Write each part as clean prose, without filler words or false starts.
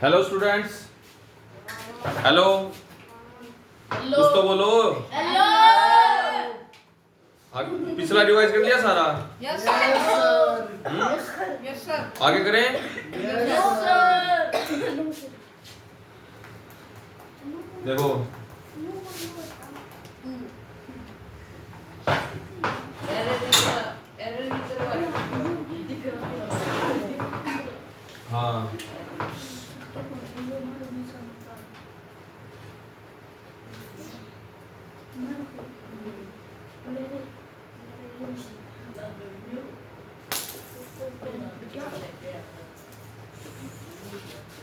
Hello students. Hello, hello. कुछ तो बोलो। हेलो। पिछला रिवाइज कर लिया सारा? Yes sir. Yes sir. आगे करें। Yes sir. देखो, हाँ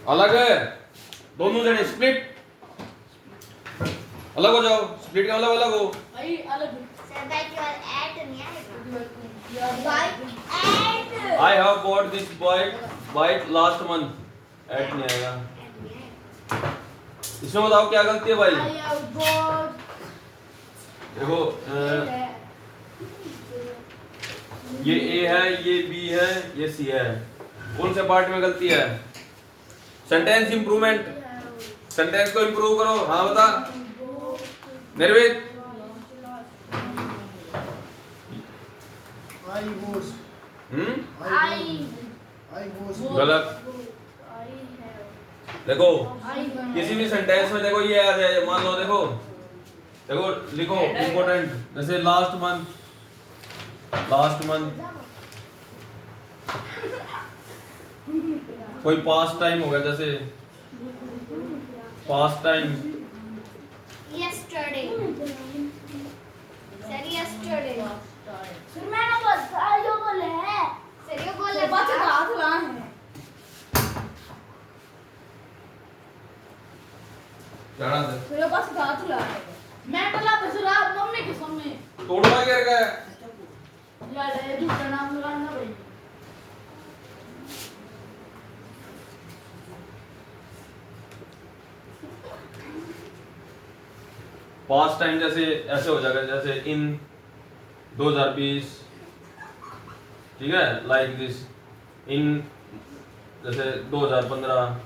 अलग है, दोनों जने स्प्लिट। अलग हो जाओ, स्प्लिट का मतलब अलग हो। भाई अलग सर बाइक और ऐड नहीं आएगा। Bike add I have bought this bike last month. Add नहीं आएगा। इसमें बताओ क्या गलती है भाई। आई हैव गॉट देखो, ये ए है, ये बी है, ये सी है। कौन से पार्ट में गलती है? Sentence improvement. सेंटेंस को इंप्रूव करो। हाँ बता निर्वेद। I was. I I was. गलत। देखो, किसी भी सेंटेंस में देखो ये आ जाए, मान लो देखो लिखो इम्पोर्टेंट, जैसे लास्ट मंथ कोई पास्ट टाइम हो गया, जैसे past time yesterday sir yesterday sir मैंने बता जो बोले हैं सर ये बोल सर बात रहा हाथ ला है जाना दे। सर ये बात हाथ ला है मैं बोला सर आप मम्मी के सामने तोड़वा गिर गया। यार ये दूसरा नाम लगाना भाई पास्ट टाइम जैसे ऐसे हो जाएगा, जैसे इन 2020, ठीक है, लाइक दिस। इन जैसे 2015,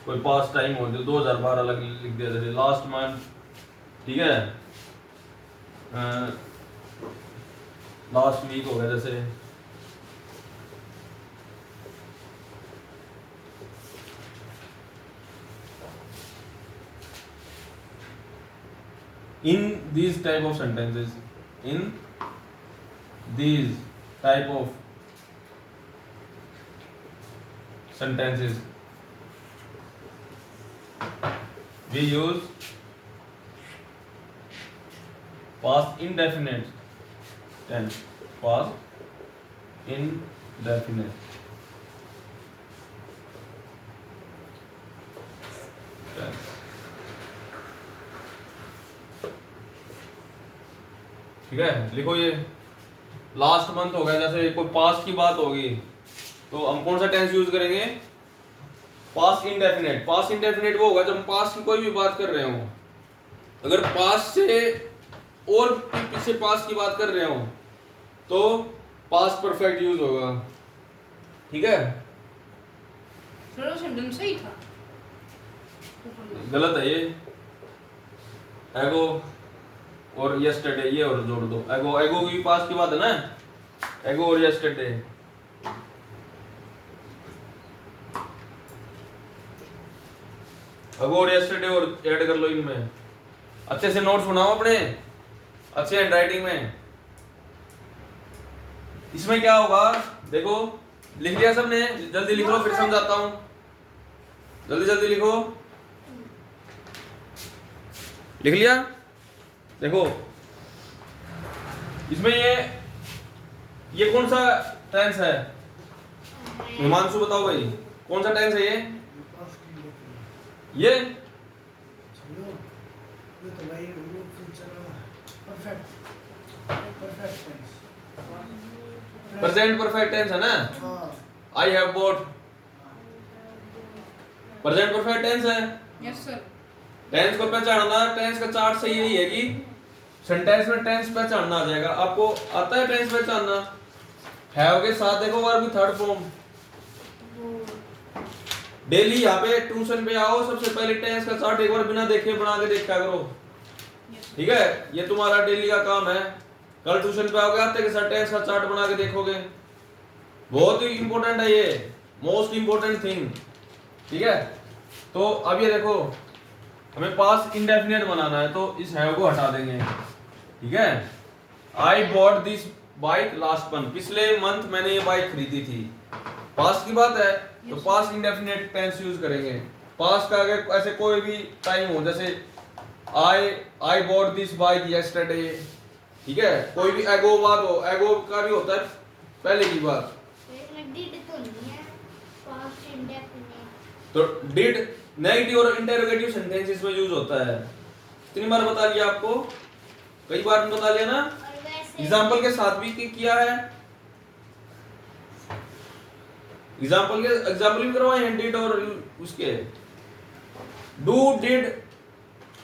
कोई पास्ट टाइम हो जो 2012 लिख दिया, जैसे लास्ट मंथ, ठीक है। लास्ट वीक हो गया, जैसे in these type of sentences, in these type of sentences we use past indefinite tense. Past indefinite tense. ठीक है, लिखो ये लास्ट मंथ हो गया, जैसे कोई पास्ट की बात होगी तो हम कौन सा टेंस यूज करेंगे? Past indefinite. पास्ट इंडेफिनिट वो होगा जब हम पास्ट की कोई भी बात कर रहे हो, अगर पास्ट से और पीछे पास्ट की बात कर रहे हो तो पास्ट परफेक्ट यूज होगा, ठीक है। सर वो सेंटेंस सही था गलत है ये। एगो और यस्टरडे ये और जोड़ दो। एगो की पास की बात है ना, एगो और यस्टरडे। एगो और यस्टरडे और ऐड कर लो इनमें। अच्छे से नोट्स बनाओ अपने, अच्छे हैंडराइटिंग में। इसमें क्या होगा देखो, लिख लिया सबने? जल्दी लिख लो, फिर समझाता हूं। जल्दी जल्दी लिखो। लिख लिया? देखो इसमें ये कौन सा टेंस है? हिमांशु बताओ भाई, कौन सा टेंस है ये? ये तो भाई वो future perfect tense. Present perfect tense है ना। हाँ। I have bought present perfect tense है। यस सर टेंस को पहचानना, टेंस का चार्ट सही यही है कि सेंटेंस में टेंस पहचानना आ जाएगा। आपको आता है टेंस पहचानना? हैव के साथ देखो वर्ब थर्ड फॉर्म डेली यहाँ पे ट्यूशन पे आओ, सबसे पहले टेंस का चार्ट एक बार बिना देखे बना के देखा करो, ठीक है? ये तुम्हारा डेली का काम है। कल ट्यूशन पे आओगे आते के साथ टेंस का चार्ट बना के देखोगे, बहुत ही इंपॉर्टेंट है ये, मोस्ट इंपॉर्टेंट थिंग, ठीक है? तो अब ये देखो, हमें पास्ट इंडेफिनिट बनाना है, तो इस हैव को हटा देंगे, ठीक है? I bought this bike last month, पिछले मंथ मैंने ये बाइक खरीदी थी। पास्ट की बात है तो पास्ट इंडेफिनिट टेंस यूज करेंगे। पास्ट का अगर ऐसे कोई भी टाइम हो, जैसे I bought this bike yesterday, ठीक है? कोई भी एगो बात हो, एगो का भी होता है पहले की बात, इसमें डिड तो नहीं है, पास्ट इंडेफिनिट। तो डिड नेगेटिव और इंटरोगेटिव सेंटेंसेस में यूज होता है। कितनी बार बता दिया आपको? कई बार बता लिया ना, और वैसे एग्जाम्पल के साथ भी किया है, एग्जाम्पल भी करवाए हैं, डिड और उसके डू, डिड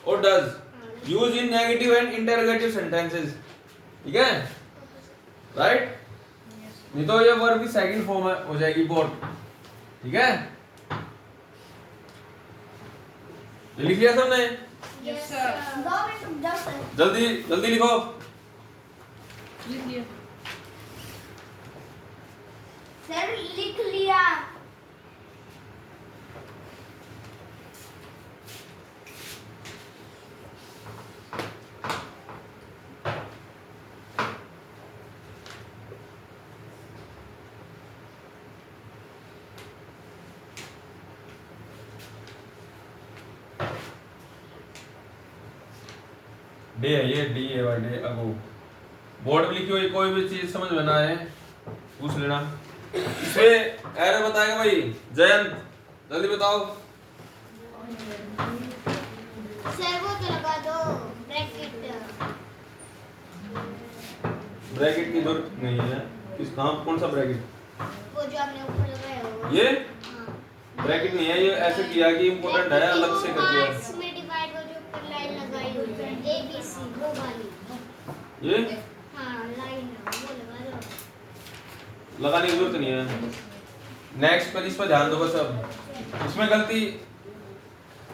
और does use in negative and interrogative sentences, ठीक है? राइट? नहीं तो ये वर्ब की सेकंड फॉर्म हो जाएगी बॉट, ठीक है? ये लिख लिया सबने? Yes sir. 2 मिनट रुक जाओ सर। जल्दी जल्दी लिखो। लिख लिया। सर लिख लिया। डे है ये, डी है भाई, डे अगो। बोर्ड पे लिखी हुई कोई भी चीज समझ में ना आए पूछ लेना। इसमें एरर बताएगा भाई जयंत, जल्दी बताओ। सर वो तो लगा दो ब्रैकेट। ब्रैकेट की जरूरत नहीं है। किस नाम, कौन सा ब्रैकेट? वो जो आपने ऊपर लगाया हो। ये हाँ। ब्रैकेट नहीं है, ये ऐसे किया कि इंपॉर्टेंट है, अलग से कर दिया। मार्क्स में डिवाइड हो जो ऊपर लाइन लगाई हुई है, ए बी सी वो वाली। ये हाँ लाइन वो लगा दो। लगाने की जरूरत नहीं है। नेक्स्ट पर इस पर ध्यान दो बस। अब इसमें गलती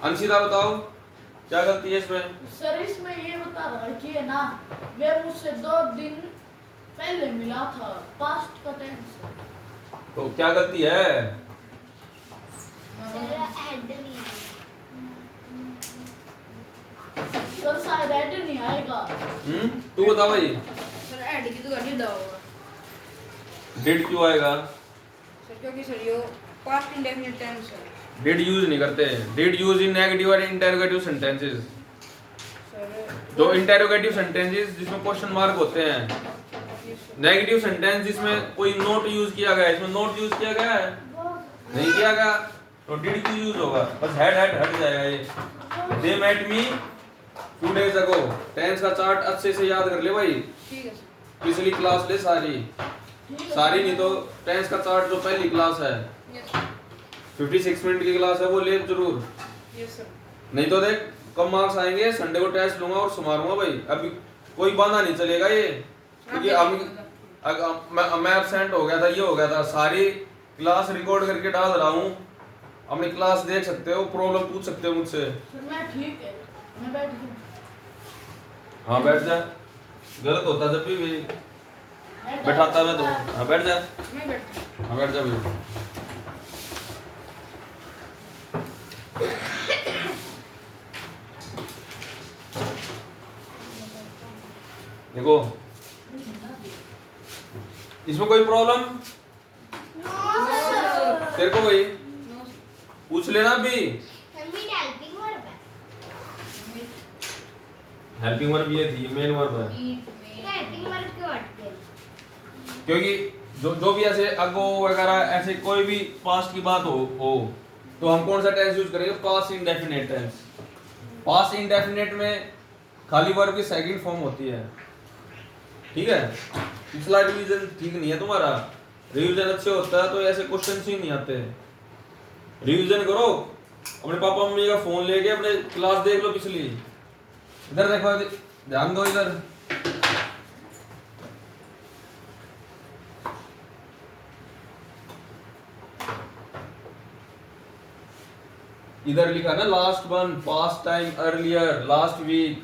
अंशिता बताओ क्या गलती है इसमें? सर इसमें ये बता रहा है कि है ना, वे मुझसे 2 दिन पहले मिला था, पास्ट का टेंस है। तो क्या गलती है? सर ऐड नहीं है। सर शायद ऐड नहीं आएगा। तू बता भाई। सर ऐड की तो गाड़ी होगा डिड क्यों आएगा? सर, क्योंकि सर ये पास्ट इंडेफिनिट टेंस है डिड यूज नहीं करते। डिड यूज इन नेगेटिव और इंटरोगेटिव सेंटेंसेस। सर। जो इंटरोगेटिव सेंटेंसेस जिसमें क्वेश्चन मार्क होते हैं, नेगेटिव सेंटेंस जिसमें कोई नोट यूज किया गया है, इसमें नोट यूज किया गया है? नहीं किया गया, तो डिड क्यों यूज होगा? बस हेड हट जाएगा ये। They met me 2 days ago। Tense का चार्ट अच्छे से याद कर ले भाई, ठीक है सर। पिछली क्लास ले सारी सारी, नहीं तो टेंस का चार्ट जो पहली क्लास है, यस 56 मिनट की क्लास है, वो ले जरूर। Yes sir. नहीं तो देख कम मार्क्स आएंगे, संडे को टेस्ट लूंगा और सुमारूंगा भाई। अभी कोई बहाना नहीं चलेगा ये, क्योंकि मैं एब्सेंट हो गया था, ये हो गया था, सारी क्लास रिकॉर्ड करके डाल रहा हूँ, अपनी क्लास देख सकते हो, प्रॉब्लम पूछ सकते हो मुझसे। सर मैं ठीक है, मैं बैठ गया। हाँ बैठ जा, गलत होता जब भी बैठाता मैं तो। हाँ बैठ जा, मैं बैठता हाँ बैठ जा भाई। देखो इसमें कोई प्रॉब्लम तेरे को भाई नो पूछ लेना अभी। मीट हेल्पिंग वर्ब है। हेल्पिंग वर्ब ये थी, मेन वर्ब है, हेल्पिंग वर्ब क्यों हटते? क्योंकि जो भी ऐसे अगो वगैरह ऐसे कोई भी पास्ट की बात हो तो हम कौन सा टेंस यूज करेंगे? Past indefinite tense. Past indefinite में खाली वर्ब की सेकंड फॉर्म होती है, ठीक है? पिछला रिवीजन ठीक नहीं है तुम्हारा, रिवीजन अच्छे होता है तो ऐसे क्वेश्चंस ही नहीं आते। रिवीजन करो, अपने पापा मम्मी का फोन लेके अपने क्लास देख लो पिछली। इधर देखो, ध्यान दो इधर। इधर लिखा ना last one, past time, earlier, last week,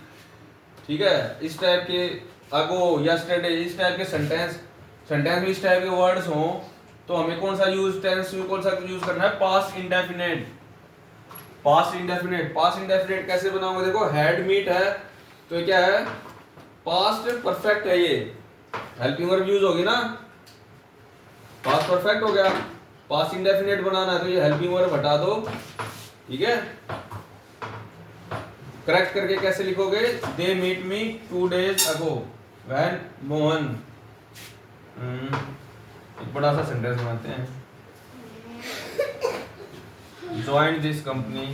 ठीक है, इस टाइप के, अगो, यस्टरडे, इस टाइप के सेंटेंस में इस टाइप के वर्ड्स हो तो हमें कौन सा टेंस कौन सा यूज करना है? Past indefinite. पास्ट इंडेफिनिट कैसे बनाओगे? देखो हैड मीट है तो ये क्या है? पास्ट परफेक्ट है, ये हेल्पिंग वर्ब यूज होगी ना, पास्ट परफेक्ट हो गया। पास्ट इंडेफिनिट बनाना है तो ये हेल्पिंग वर्ब हटा दो, ठीक है। करेक्ट करके कैसे लिखोगे? They meet me 2 days ago when Mohan, एक बड़ा सा सेंटेंस बनाते हैं, join this company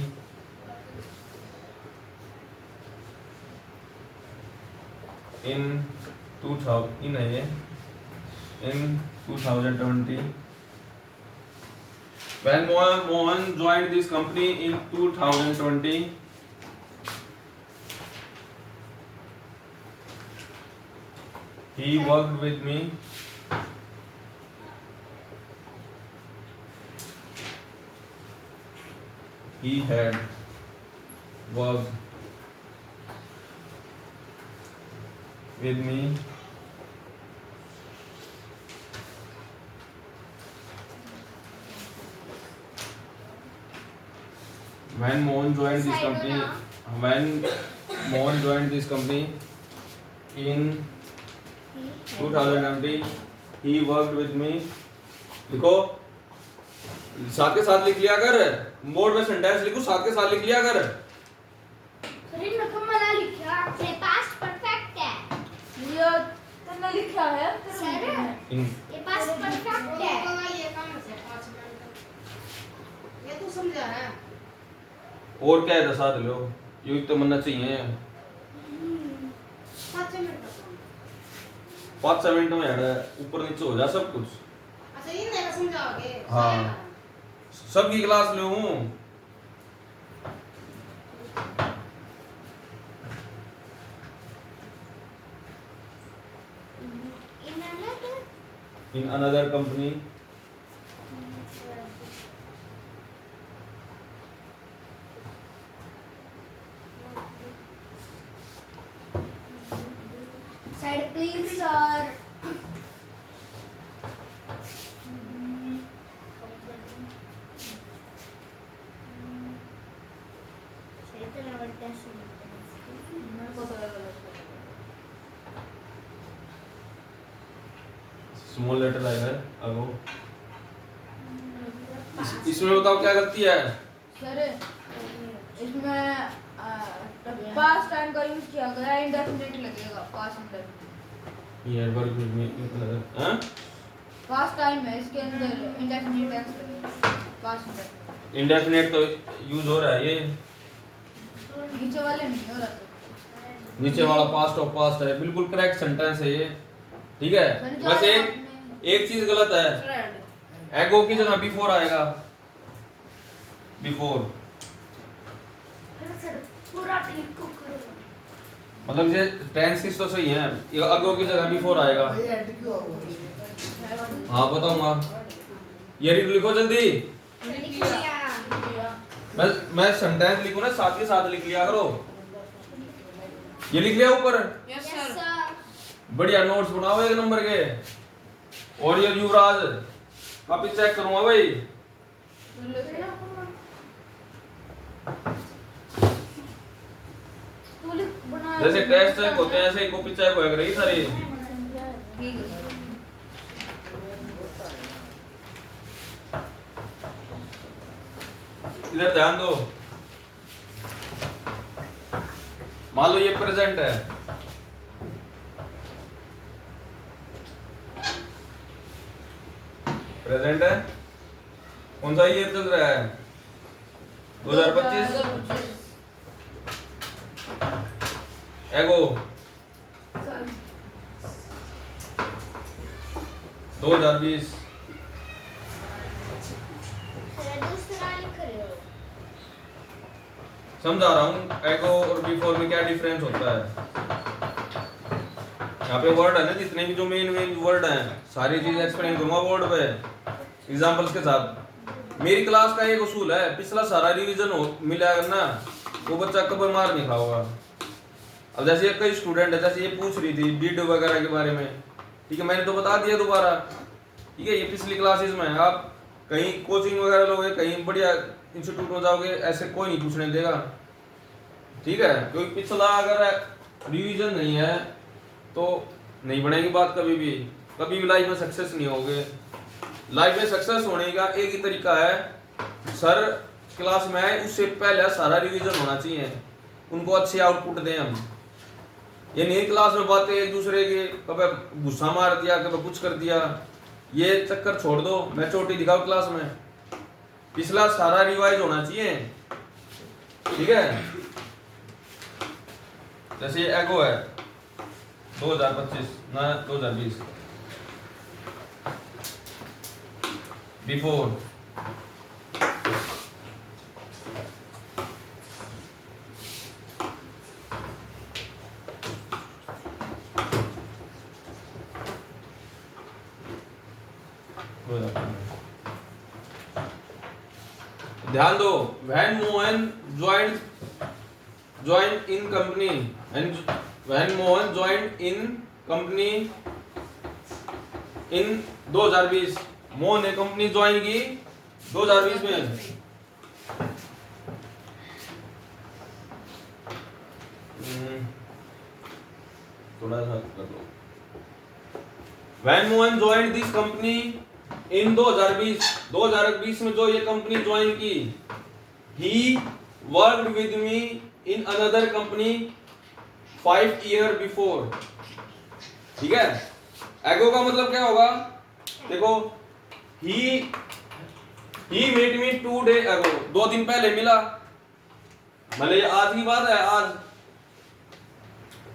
in 2020 when Mohan joined this company in 2020 he worked with me he had worked with me when Mohan joined this company in 2020 he worked with me। लिखो, साथ के साथ लिख लिया कर, बोर्ड में सेंटेंस लिखो साथ के साथ लिख लिया कर। सर इन रकम वाला लिखा ये पास्ट परफेक्ट है। ये तुमने लिखा है सर ये पास्ट परफेक्ट है। ये काम से 5 मिनट ये तू समझा है। और क्या है? दसा लो, ये तो मनना चाहिए 5 मिनट 5 मिनट में यार ऊपर नीचे हो जा सब कुछ। अच्छा ये नहीं समझाओगे? हाँ। सबकी क्लास ले हूँ। In another company side please sir. Small letter आएगा अगो। इसमें बताओ क्या गलती है? सर इसमें पास्ट टाइम का यूज किया गया, इंडेफिनिट लगेगा पास्ट इंडेफिनिट। ये वर्ब में हैं? पास्ट टाइम है, इसके अंदर इंडेफिनिट टेंस लगेगा, पास्ट इंडेफिनिट। इंडेफिनिट तो यूज हो रहा है, ये नीचे वाले नहीं हो रहा तो। नीचे वाला पास्ट ऑफ पास्ट है, बिल्कुल करेक्ट सेंटेंस है ये, ठीक है। बस एक चीज गलत है, एगो की जगह बिफोर आएगा, बिफोर। पूरा ठीक को करो। मतलब ये टेंस किस तो सही है, ये अगो की जगह बिफोर आएगा। भाई ऐड क्यों हुआ? हाँ बताऊंगा, ये लिखो जल्दी। मैं सेंटेंस लिखूं ना, साथ के साथ लिख लिया करो। ये लिख लिया ऊपर? Yes sir. बढ़िया नोट्स बनाओ 1 नंबर के। और ये युवराज कॉपी चेक करूंगा भाई। जैसे टेस्ट चेक होते हैं ऐसे कॉपी चेक होएगा रही सारी। ठीक है। इधर ध्यान दो, मान लो ये प्रेजेंट है, प्रेजेंट है, कौन सा ईयर चल रहा है? 2025। एगो 2020। समझा रहा हूँ एगो और बिफोर में क्या डिफरेंस होता है। यहाँ पे वर्ड है ना, जितने भी जो मेन वर्ड हैं सारी चीज एक्सप्लेन करूंगा बोर्ड पे एग्जांपल्स के साथ। मेरी क्लास का एक उसूल है, पिछला सारा रिवीजन हो मिला अगर ना, वो बच्चा कभी मार नहीं खाओगा। अब जैसे ये कई स्टूडेंट है, जैसे ये पूछ रही थी बीड वगैरह के बारे में, ठीक है, मैंने तो बता दिया दोबारा, ठीक है। ये पिछली क्लासेस में है, आप कहीं कोचिंग वगैरह लोगे, कहीं बढ़िया इंस्टीट्यूट में जाओगे, ऐसे कोई नहीं पूछने देगा, ठीक है। क्योंकि पिछला अगर रिवीजन नहीं है तो नहीं बनेगी बात, कभी भी लाइफ में सक्सेस नहीं होगे। लाइफ में सक्सेस होने का एक ही तरीका है, सर क्लास में आए उससे पहले सारा रिवीजन होना चाहिए, उनको अच्छे आउटपुट दें हम। ये नहीं क्लास में बातें एक दूसरे के, कभी गुस्सा मार दिया, कभी कुछ कर दिया, ये चक्कर छोड़ दो, मैच्योरिटी दिखाओ क्लास में। पिछला सारा रिवाइज होना चाहिए, ठीक है। जैसे ये एगो है 2025 ना 2020 बिफोर, ध्यान दो, when Mohan joined in company, and when Mohan joined in company in 2020, Mohan ने कंपनी ज्वाइन की 2020 में। थोड़ा सा कर लो। When Mohan joined this company in 2020 में जो ये कंपनी ज्वाइन की, he worked with me in another company 5 years before, ठीक है। एगो का मतलब क्या होगा, देखो, he met me 2 days ago, 2 दिन पहले मिला, भले ये आज की बात है, आज,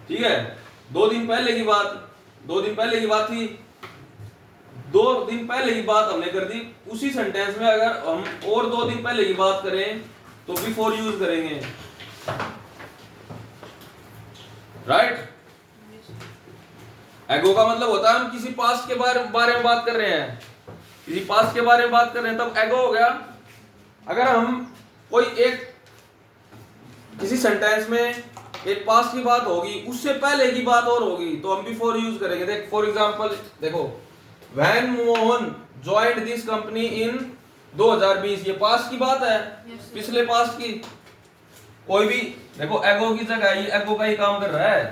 ठीक है। 2 दिन पहले की बात थी, 2 दिन पहले की बात हमने कर दी। उसी सेंटेंस में अगर हम और 2 दिन पहले की बात करें तो बिफोर यूज करेंगे, राइट। एगो का मतलब होता है हम किसी पास्ट के बारे में बात कर रहे हैं, किसी पास्ट के बारे में बात कर रहे हैं, तब एगो हो गया। अगर हम कोई एक किसी सेंटेंस में एक पास्ट की बात होगी, उससे पहले की बात और होगी, तो हम बिफोर यूज करेंगे। देख फॉर एग्जांपल, देखो, when Mohan joined this company इन 2020, ये पास्ट की बात है, पिछले पास्ट की। कोई भी देखो एगो की जगह ये एगो का ही काम कर रहा है।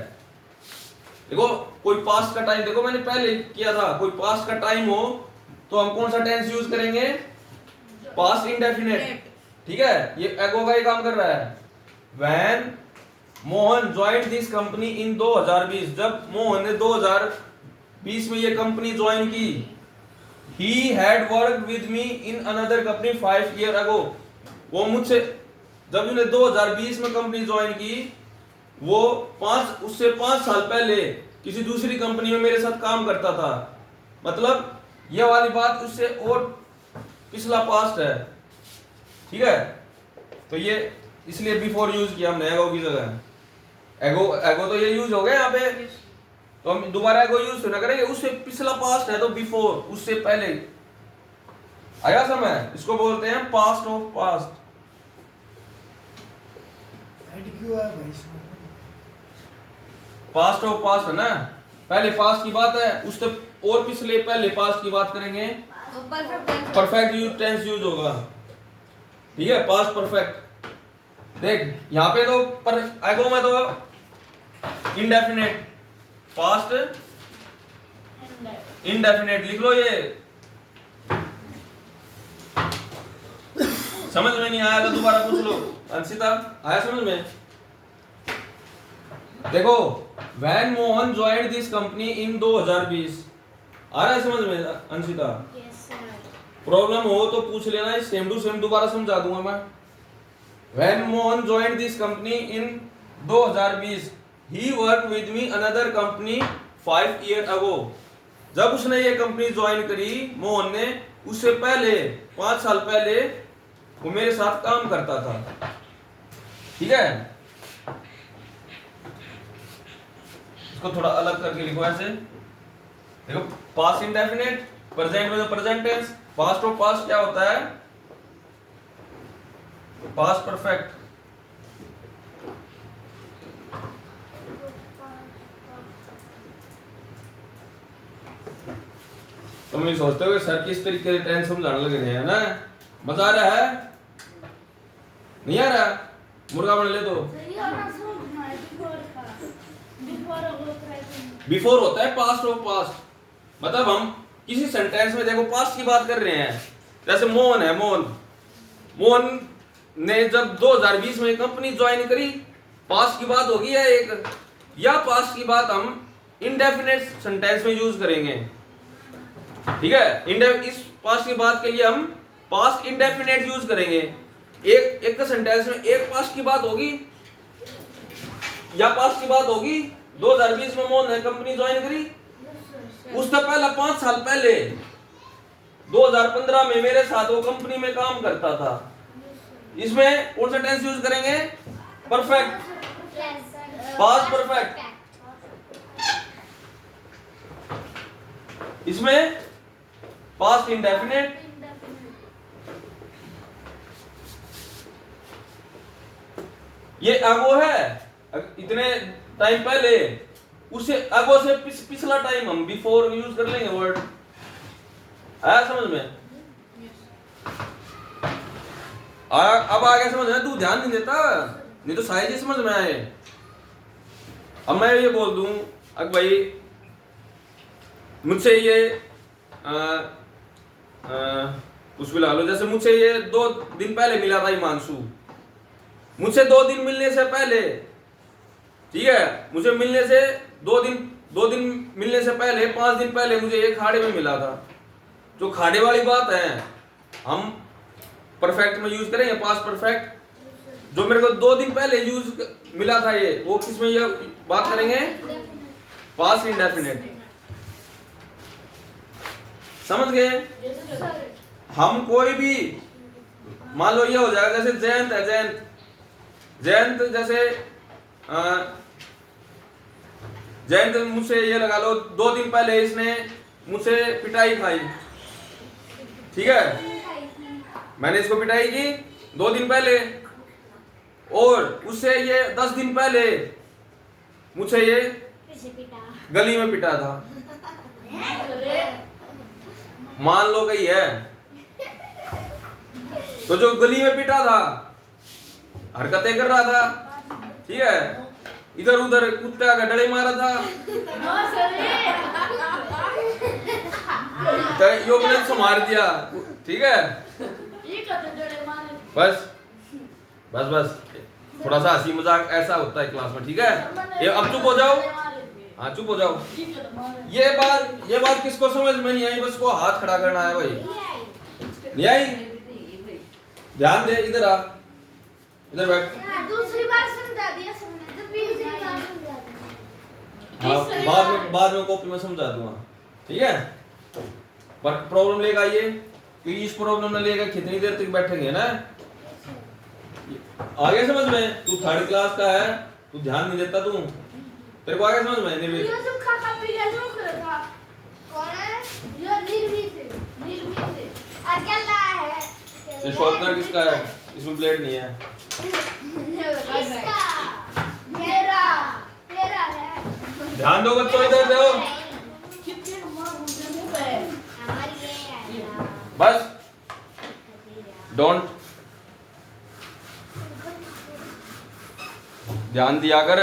देखो कोई पास्ट का टाइम, देखो मैंने पहले किया था, कोई पास्ट का टाइम हो तो हम कौन सा टेंस यूज करेंगे, पास्ट इंडेफिनिट, ठीक है। ये एगो का ही काम कर रहा है। When Mohan joined this company इन 2020, जब मोहन ने 2020 में ये कंपनी ज्वाइन की, he had worked with me in another company 5 years ago, वो मुझसे जब उन्हें 2020 में कंपनी ज्वाइन की, वो उससे 5 साल पहले किसी दूसरी कंपनी में मेरे साथ काम करता था। मतलब ये वाली बात उससे और पिछला पास्ट है, ठीक है। तो ये इसलिए बिफोर यूज किया हमने एगो की जगह। एगो तो ये यूज हो गया यहाँ पे, तो हम दोबारा एगो यूज ना करेंगे, उससे पिछला पास्ट है तो बिफोर, उससे पहले आया समय, इसको बोलते हैं पास्ट ऑफ पास्ट। क्यों है भाई इसमें? पास्ट ऑफ पास्ट है ना, पहले पास्ट की बात है, उससे और पिछले पहले पास्ट की बात करेंगे, परफेक्ट यूज टेंस यूज होगा, ठीक है, पास्ट परफेक्ट। देख यहाँ पे तो पर एगो में तो इंडेफिनिट, पास्ट इंडेफिनिट लिख लो। ये समझ में नहीं आया तो दोबारा पूछ लो। अंशिता आया समझ में? देखो when Mohan joined this company इन 2020, आ रहा है समझ में अंशिता? Yes sir. प्रॉब्लम हो तो पूछ लेना, सेम टू सेम दोबारा समझा दूंगा मैं। When Mohan joined this company in 2020, he work with me another company 5 years ago, जब उसने ये कंपनी ज्वाइन करी मोहन ने, उससे पहले 5 साल पहले वो मेरे साथ काम करता था, ठीक है। इसको थोड़ा अलग करके लिखो ऐसे, देखो पास्ट इंडेफिनिट, प्रेजेंट में जो present tense, past of past क्या होता है, पास्ट परफेक्ट। तुम ये सोचते हो सर किस तरीके से टेंस समझाने लग रहे हैं ना, मजा आ रहा है? नहीं आ रहा? मुर्गा बन ले तो बिफोर होता है पास्ट ऑफ पास्ट, मतलब हम किसी सेंटेंस में देखो पास्ट की बात कर रहे हैं। जैसे मोहन है, मोहन ने जब 2020 में कंपनी ज्वाइन करी, पास्ट की बात होगी या एक, या पास्ट की बात हम इंडेफिनेट सेंटेंस में यूज करेंगे, ठीक है। इस पास्ट की बात के लिए हम पास्ट इंडेफिनेट यूज करेंगे। एक सेंटेंस में एक पास्ट की बात होगी या पास्ट की बात होगी। 2020 में मोहन ने कंपनी ज्वाइन करी, उससे पहले 5 साल पहले 2015 में मेरे साथ वो कंपनी में काम करता था। इसमें कौन सा टेंस यूज करेंगे? Perfect, past perfect. इसमें पास्ट इंडेफिनिट, ये अगो है इतने टाइम पहले, उसे अगो से पिछला टाइम हम बिफोर यूज कर लेंगे वर्ड। आया समझ में? अब आ गया समझ में? तू ध्यान नहीं देता, नहीं तो साइज ही समझ में आए। अब मैं ये बोल दूं अब भाई मुझसे ये कुछ भी ला लो, जैसे मुझसे ये 2 दिन पहले मिला था हिमांशु, मुझसे 2 दिन मिलने से पहले, ठीक है, मुझे मिलने से 2 दिन मिलने से पहले 5 दिन पहले मुझे ये खाड़े में मिला था। जो खाड़े वाली बात है हम परफेक्ट में यूज करेंगे, पास्ट परफेक्ट। जो मेरे को 2 दिन पहले यूज मिला था ये, वो किस में ये बात करेंगे? Past indefinite. समझ गए? हम कोई भी मान लो ये हो जाएगा, जैसे जयंत है, जयंत जैसे जयंत मुझसे ये लगा लो 2 दिन पहले इसने मुझसे पिटाई खाई, ठीक है, मैंने इसको पिटाई की 2 दिन पहले, और उससे ये 10 दिन पहले मुझे ये गली में पिटा था। मान लो कही है, तो जो गली में पिटा था हरकतें कर रहा था, ठीक है, इधर उधर कुत्ते का डले मारा था, तो योग ने संभाल दिया, ठीक है। बस बस बस थोड़ा सा हंसी मजाक ऐसा होता है क्लास में, ठीक है। ये अब चुप हो जाओ, हाँ चुप हो जाओ। ये बात किसको समझ में नहीं आई, बस को हाथ खड़ा करना है भाई। नहीं आई? ध्यान दे, इधर आ, इधर बैठ। दूसरी बार समझा दिया सबने, तो तीसरी बार समझा दिया। हाँ, बाद में कॉपी में समझा दूंगा, ठीक है। पर प्रॉब्लम लेकर आइए कि इस प्रॉब्लम में लेकर कितनी देर तक बैठेंगे ना। आ गया समझ में? तू 3rd क्लास का है, तू ध्यान नहीं देता, तू तेरे को आ गया समझ में? निर्भीक ये सब खा पी के रुक रहा था। कौन है? ये निर्भीक अकेला है। ये शॉर्पनर किसका है? इसमें ब्लेड नहीं है। इसका तेरा है। ध्यान दो बच्चों, इधर दो। बस डोंट ध्यान दिया कर।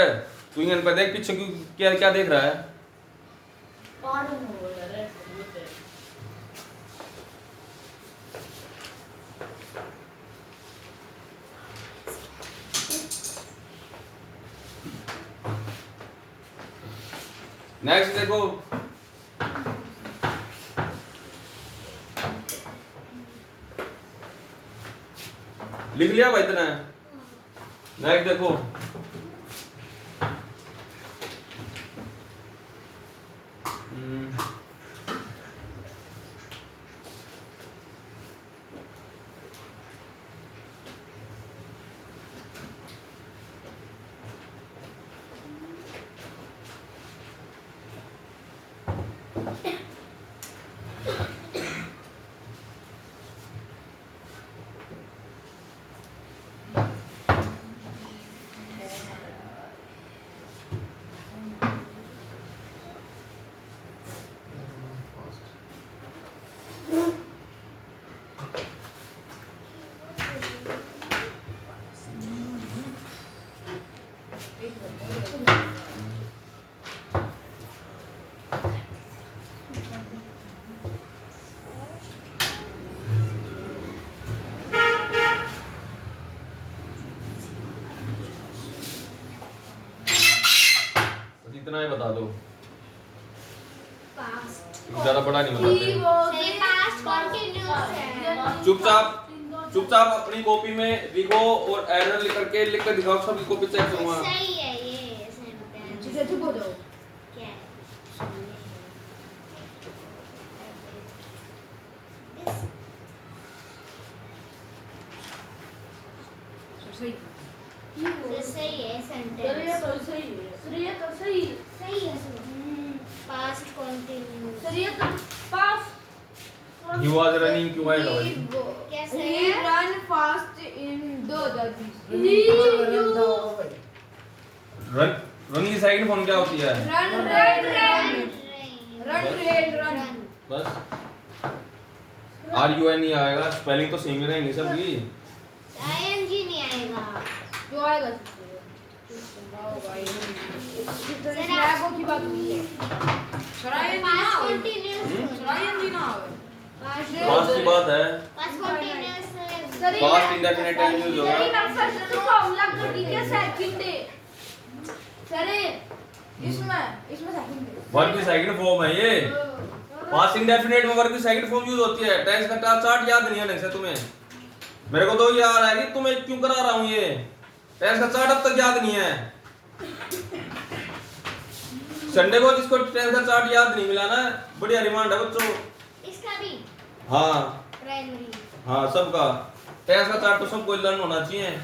तू इन पर देख पीछे क्या क्या देख रहा है। नेक्स्ट देखो, लिख लिया भाई इतना? नेक्स्ट देखो, इतना ही बता दो, पास्ट ज्यादा बड़ा नहीं बताते। सही पास्ट कंटिन्यूअस है। चुपचाप अपनी कॉपी में लिखो और एरर लिख कर दिखाओ, सबकी कॉपी चेक करूंगा। सही है ये सेंटेंस। जिसे चुप हो जाओ। क्या है? सही ये सही है चलिए सेंटेंस। तो सही है। चलिए तो सही है। सही है पास्ट कंटिन्यूअस। चलिए तो पास ही वाज रनिंग क्यों आएगा भाई? कैसे He है? run fast in 2020. रन था वो भाई। रन की सेकंड फॉर्म क्या होती है? Run, run. बस RUN आएगा, स्पेलिंग तो सेम ही रहेंगी सबकी। ING नहीं आएगा। जो आएगा स्लैबों की बात हुई है। सराय ना पास्ट आवे कंटिन्यूअस। सराय जी ना आवे पास्ट की बात है, past continuous. Past indefinite tense use होगा। इसमें सेकंड वर्ब की सेकंड फॉर्म है ये। पास्ट इंडेफिनिट में वर्ब की सेकंड फॉर्म यूज होती है। टेंस का चार्ट याद नहीं है ढंग से तुम्हें? मेरे को तो ये आ रहा है कि तुम्हें क्यों करा रहा हूं ये। टेंस का चार्ट अब तक याद नहीं है। संडे को जिसको टेंस का चार्ट याद नहीं मिला ना, बढ़िया रिमांड है बच्चों। इसका भी हाँ प्राइमरी। हाँ, सबका टेंस का चार्ट तो सबको लर्न होना चाहिए।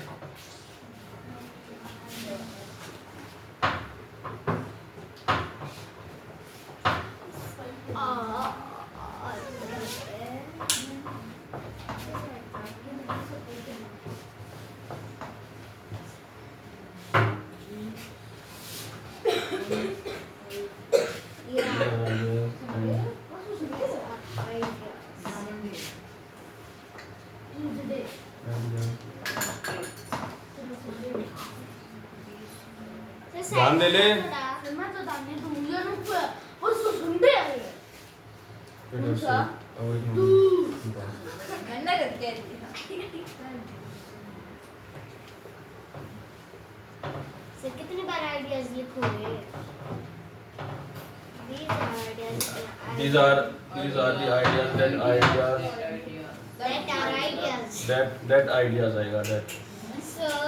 ध्यान दे ले। मैं तो दाने दूंगा ना वो सुन दे। मैंने करके सर कितनी बार आइडियाज लिखोगे? These are the ideas that ideas आएगा that. Sir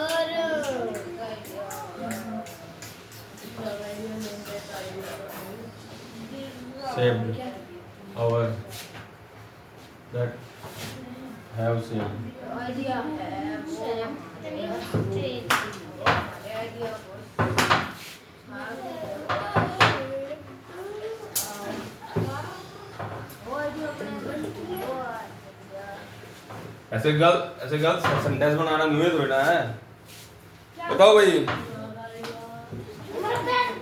Saved our that have saved. Idea है वो आइडिया ऐसे गलत सेंटेंस बनाना नहीं है थोड़ा है। बताओ भाई।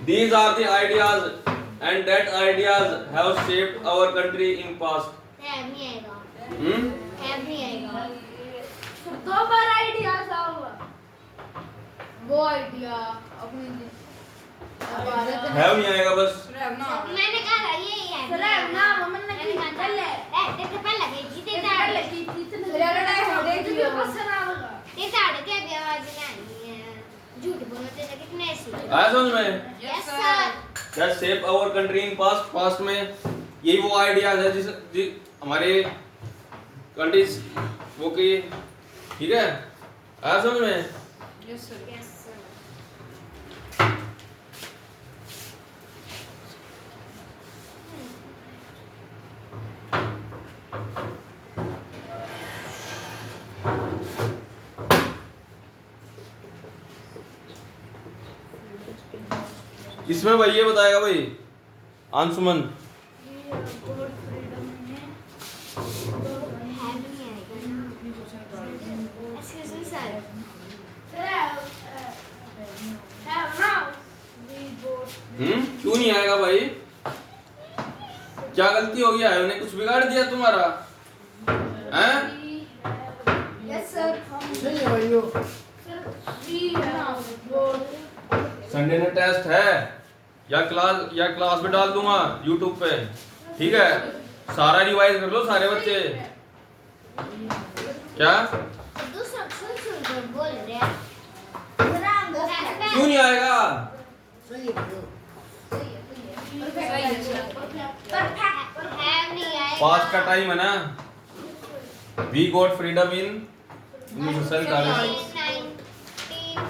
These are the ideas and that ideas have shaped our country in past. नहीं आएगा। हम्म? नहीं आएगा। दो बार आइडिया था वो आइडिया अपने Have नहीं आएगा बस। सराय ना आवे मैंने कहा था ये है। सर ना मम्मी ने की पहले देखो पहले गई थी तेरा के भी आवाज नहीं है। झूठ बोलते थे कितने ऐसे। आया समझ में? Yes sir. That shape our country in past में यही वो आइडियाज है जिस हमारे कंट्रीज वो की, ठीक है? आया समझ में? Yes sir yes sir. इसमें भाई ये बताएगा भाई अंशुमन। Excuse me sir. क्यों नहीं आएगा भाई? क्या गलती हो गया है? उन्हें कुछ बिगाड़ दिया तुम्हारा? हैं? यस सर सही है भाई वो। संडे में टेस्ट है या क्लास में डाल दूंगा यूट्यूब पे, ठीक है? सारा रिवाइज कर लो सारे बच्चे। क्या दूसरा सुन कर बोल रहे हैं। क्यों नहीं आएगा? सही है भाई वो। पास्ट का टाइम है ना, we got freedom in 1947।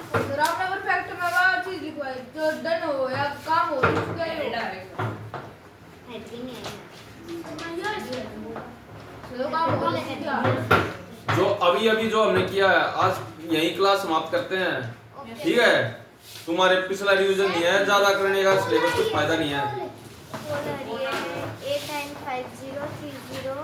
Sir आपने परफेक्ट में वो चीज लिखवाई जो डन हो या काम हो चुका है। चलो काम हो गया। जो अभी अभी जो हमने किया है आज यही क्लास समाप्त करते हैं, ठीक है। तुम्हारे पिछला रिवीजन नहीं है, ज्यादा करने का सिलेबस कुछ फायदा नहीं है। 8 9 5 0 3 0